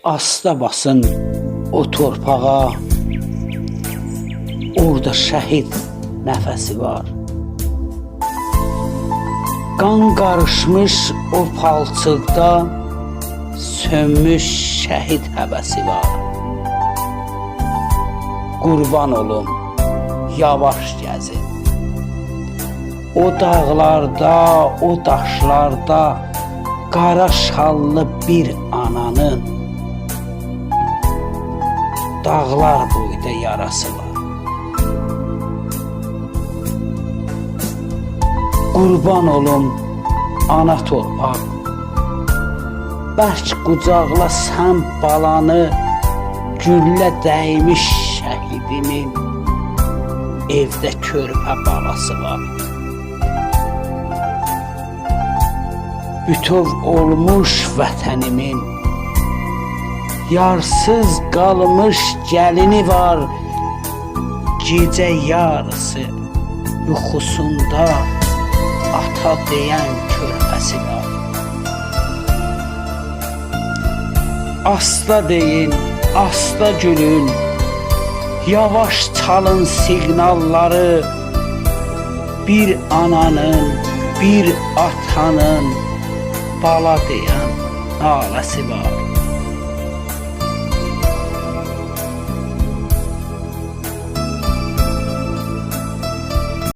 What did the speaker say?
Asta basın o torpağa, orada şəhid nəfəsi var. Qan qarışmış o palçıqda sönmüş şəhid həvəsi var. Qurban olum, yavaş gəzin. O dağlarda, o daşlarda qara şallı bir ananın dağlar boyda yarası var. Qurban olum, ana torpaq, bərk qucaqla sən balanı, güllə dəymiş şəhidimin evdə körpə balası var. Bütöv olmuş vətənimin yarsız qalmış gəlini var. Gecə yarısı yuxusunda ata deyən körpəsi var. Asta deyin, asta gülün, yavaş çalın siqnalları. Bir ananın, bir atanın bala deyən naləsi var.